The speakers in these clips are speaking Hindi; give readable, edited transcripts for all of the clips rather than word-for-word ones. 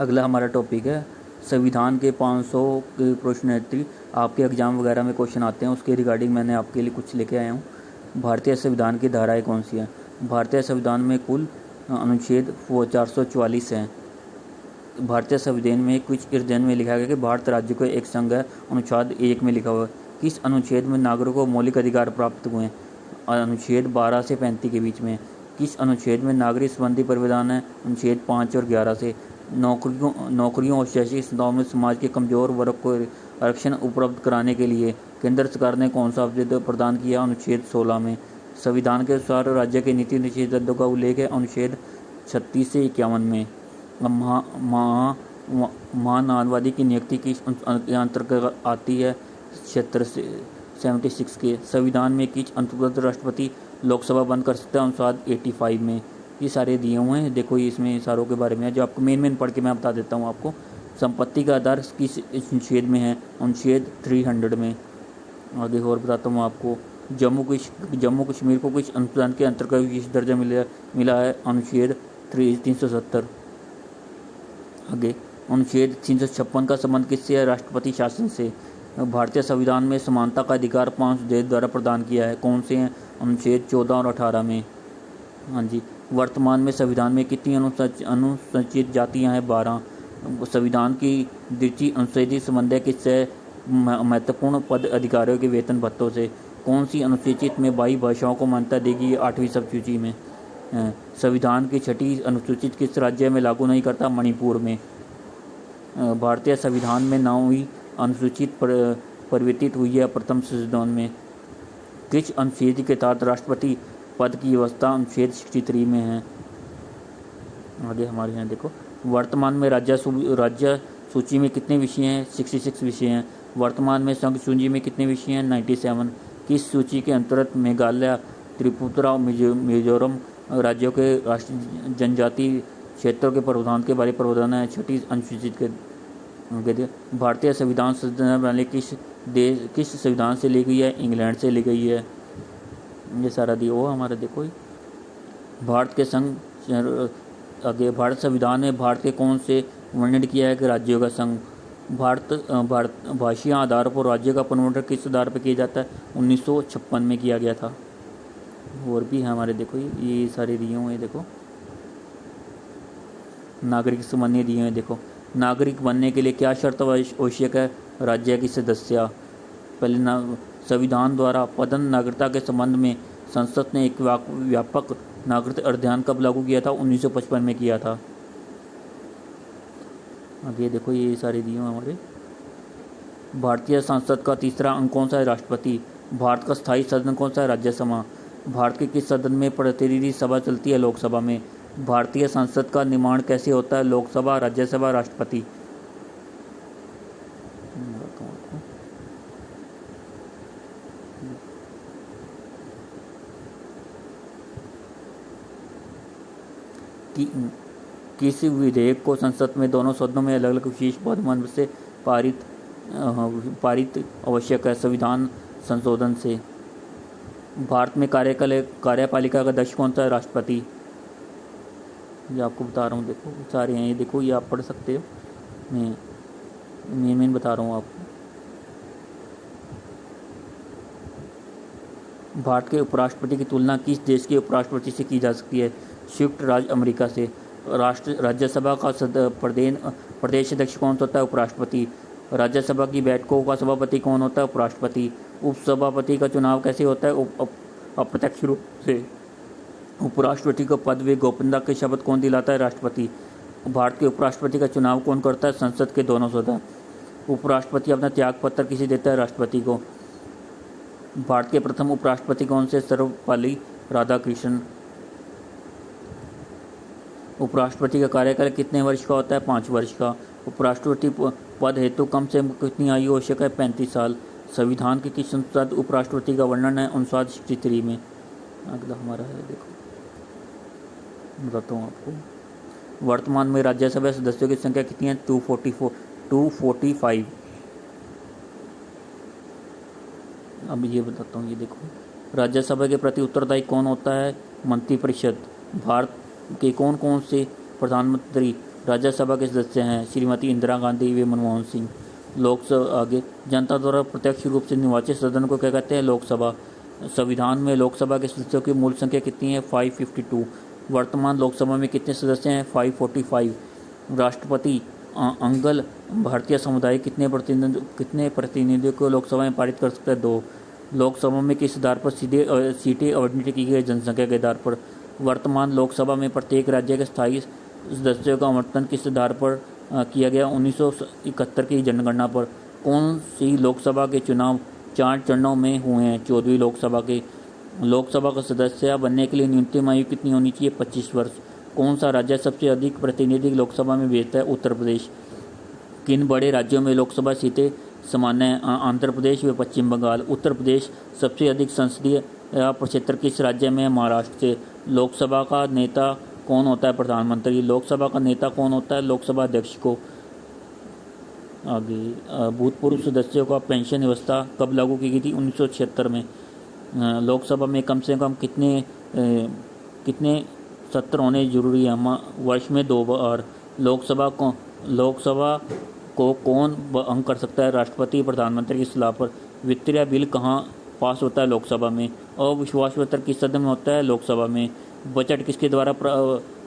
अगला हमारा टॉपिक है संविधान के 500 के प्रश्नोत्तरी। आपके एग्ज़ाम वगैरह में क्वेश्चन आते हैं, उसके रिगार्डिंग मैंने आपके लिए कुछ लेके आया हूँ। भारतीय संविधान की धाराएं कौन सी हैं? भारतीय संविधान में कुल अनुच्छेद 444 हैं। भारतीय संविधान में कुछ निर्देशन में लिखा गया कि भारत राज्य को एक संघ है। अनुच्छेद 1 में लिखा हुआ है। किस अनुच्छेद में नागरिकों को मौलिक अधिकार प्राप्त हुए हैं? अनुच्छेद 12 से 35 के बीच में। किस अनुच्छेद में नागरिक संबंधी प्रावधान है? अनुच्छेद 5 और 11 से। नौकरियों और शैक्षिक संस्थाओं में समाज के कमजोर वर्ग को आरक्षण उपलब्ध कराने के लिए केंद्र सरकार ने कौन सा अवसर प्रदान किया? अनुच्छेद 16 में। संविधान के अनुसार राज्य के नीति निषेधों का उल्लेख है अनुच्छेद 36 से 51 में। महानादवादी की नियुक्ति किस अंतर्गत आती है? क्षेत्र से 76 के। संविधान में किस अंतर्गत राष्ट्रपति लोकसभा बंद कर सकता है? अनुच्छेद 85 में। ये सारे दिए हुए हैं, देखो ये इसमें सारों के बारे में है जो आपको मेन पढ़ के मैं बता देता हूँ आपको। संपत्ति का आधार किस अनुच्छेद में है? अनुच्छेद 300 में। आगे और बताता हूँ आपको। जम्मू कश्मीर को किस अनुदान के अंतर्गत विशेष दर्जा मिला है? अनुच्छेद 370। आगे अनुच्छेद 356 का संबंध किससे है? राष्ट्रपति शासन से। भारतीय संविधान में समानता का अधिकार 5 देश द्वारा प्रदान किया है, कौन से हैं? अनुच्छेद 14 और 18 में। हाँ जी। वर्तमान में संविधान में कितनी अनुसूचित जातियां हैं? 12। संविधान की द्वितीय अनुच्छेद संबंध किससे? महत्वपूर्ण पद अधिकारियों के वेतन भत्तों से। कौन सी अनुसूचित में 22 भाषाओं को मान्यता देगी? 8वीं सबसूची में। संविधान की 6ठी अनुसूचित किस राज्य में लागू नहीं करता? मणिपुर में। भारतीय संविधान में 9वीं अनुसूचित परिवर्तित हुई है प्रथम संशोधन में। किस अनुच्छेद के तहत राष्ट्रपति पद की व्यवस्था? अनुच्छेद 63 में है। आगे हमारे यहाँ देखो। वर्तमान में राज्य सूची में कितने विषय हैं? 66 विषय हैं। वर्तमान में संघ सूची में कितने विषय हैं? 97। किस सूची के अंतर्गत मेघालय, त्रिपुरा और मिजोरम राज्यों के राष्ट्रीय जनजाति क्षेत्रों के प्रावधान के बारे प्रावधान है? 6ठी अनुसूचित के। भारतीय संविधान प्रणाली किस संविधान से ली गई है? इंग्लैंड से ली गई है। ये सारा दिया हुआ हमारा देखो। भारत के संघ आगे भारत संविधान में भारत के कौन से वर्णन किया है कि राज्यों का संघ? भारत भाषीय आधार पर राज्य का पुनर्गठन किस आधार पर किया जाता है? 1956 में किया गया था। और भी है हमारे देखो ये सारे दिए हुए देखो। नागरिक संबंधी दिए हुए देखो। नागरिक बनने के लिए क्या शर्त आवश्यक है? राज्य की सदस्यता। पहले संविधान द्वारा पदन नागरिकता के संबंध में संसद ने एक व्यापक नागरिक अध्ययन कब लागू किया था? 1955 में किया था। आगे देखो ये सारे दिए हमारे। भारतीय संसद का तीसरा अंग कौन सा है? राष्ट्रपति। भारत का स्थायी सदन कौन सा है? राज्यसभा। भारत के किस सदन में प्रतिनिधि सभा चलती है? लोकसभा में। भारतीय संसद का निर्माण कैसे होता है? लोकसभा, राज्यसभा, राष्ट्रपति। किसी विधेयक को संसद में दोनों सदनों में अलग अलग विशेष बहुमत से पारित आवश्यक है संविधान संशोधन से। भारत में कार्यपालिका का अध्यक्ष कौन सा है? राष्ट्रपति। ये आपको बता रहा हूँ देखो सारे हैं ये देखो, ये आप पढ़ सकते हो। मैं बता रहा हूँ आपको। भारत के उपराष्ट्रपति की तुलना किस देश के उपराष्ट्रपति से की जा सकती है? संयुक्त राज्य अमेरिका से। राज्यसभा का प्रदेश अध्यक्ष कौन होता है? उपराष्ट्रपति। राज्यसभा की बैठकों का सभापति कौन होता है? उपराष्ट्रपति। उपसभापति का चुनाव कैसे होता है? अप्रत्यक्ष रूप से। उपराष्ट्रपति को पद व गोपनीयता के शपथ कौन दिलाता है? राष्ट्रपति। भारत के उपराष्ट्रपति का चुनाव कौन करता है? संसद के दोनों सदन। उपराष्ट्रपति अपना त्याग पत्र किसे देता है? राष्ट्रपति को। भारत के प्रथम उपराष्ट्रपति कौन से? सर्वपल्ली राधाकृष्णन। उपराष्ट्रपति का कार्यकाल कितने वर्ष का होता है? 5 वर्ष का। उपराष्ट्रपति पद हेतु कम से कम कितनी आयु आवश्यक है? 35 साल। संविधान के किस अनुच्छेद उपराष्ट्रपति का वर्णन है? अनुच्छेद 63 में। अगला हमारा है देखो, बताता हूँ आपको। वर्तमान में राज्यसभा सदस्यों की संख्या कितनी है? 245। अब ये बताता हूँ, ये देखो। राज्यसभा के प्रति उत्तरदायी कौन होता है? मंत्रिपरिषद। भारत के कौन कौन से प्रधानमंत्री राज्यसभा के सदस्य हैं श्रीमती इंदिरा गांधी व मनमोहन सिंह। लोकसभा आगे जनता द्वारा प्रत्यक्ष रूप से निर्वाचित सदन को क्या कहते हैं? लोकसभा। संविधान में लोकसभा के सदस्यों की मूल संख्या कितनी है? 552। वर्तमान लोकसभा में कितने सदस्य हैं? 545। राष्ट्रपति अंगल भारतीय समुदाय कितने प्रतिनिधियों को लोकसभा में पारित कर सकता है? 2। लोकसभा में किस आधार पर सीटें आवंटित की गई? जनसंख्या के आधार पर। वर्तमान लोकसभा में प्रत्येक राज्य के स्थायी सदस्यों का आवंटन किस आधार पर किया गया? 1971 की जनगणना पर। कौन सी लोकसभा के चुनाव 4 चरणों में हुए हैं? 14वीं लोकसभा के। लोकसभा का सदस्य बनने के लिए न्यूनतम आयु कितनी होनी चाहिए? 25 वर्ष। कौन सा राज्य सबसे अधिक प्रतिनिधि लोकसभा में भेजता है? उत्तर प्रदेश। किन बड़े राज्यों में लोकसभा सीटें समान हैं? आंध्र प्रदेश व पश्चिम बंगाल। उत्तर प्रदेश सबसे अधिक संसदीय क्षेत्र किस राज्य में है? महाराष्ट्र से। लोकसभा का नेता कौन होता है? प्रधानमंत्री। लोकसभा का नेता कौन होता है? लोकसभा अध्यक्ष को। आगे भूतपूर्व सदस्यों का पेंशन व्यवस्था कब लागू की गई थी? 1976 में। लोकसभा में कम से कम कितने सत्र होने जरूरी है? वर्ष में 2 बार। लोकसभा को कौन भंग कर सकता है? राष्ट्रपति प्रधानमंत्री की सलाह पर। वित्तीय बिल कहाँ पास होता है? लोकसभा में। अविश्वास पत्र किस सदन में होता है? लोकसभा में। बजट किसके द्वारा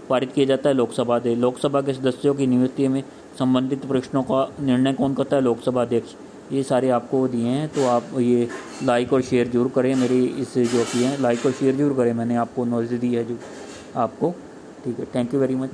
पारित किया जाता है? लोकसभा से। लोकसभा के सदस्यों की नियुक्ति में संबंधित प्रश्नों का निर्णय कौन करता है? लोकसभा अध्यक्ष। ये सारे आपको दिए हैं, तो आप ये लाइक और शेयर जरूर करें। मेरी इस जो की है लाइक और शेयर जरूर करें, मैंने आपको नॉलेज दी है जो आपको। ठीक है, थैंक यू वेरी मच।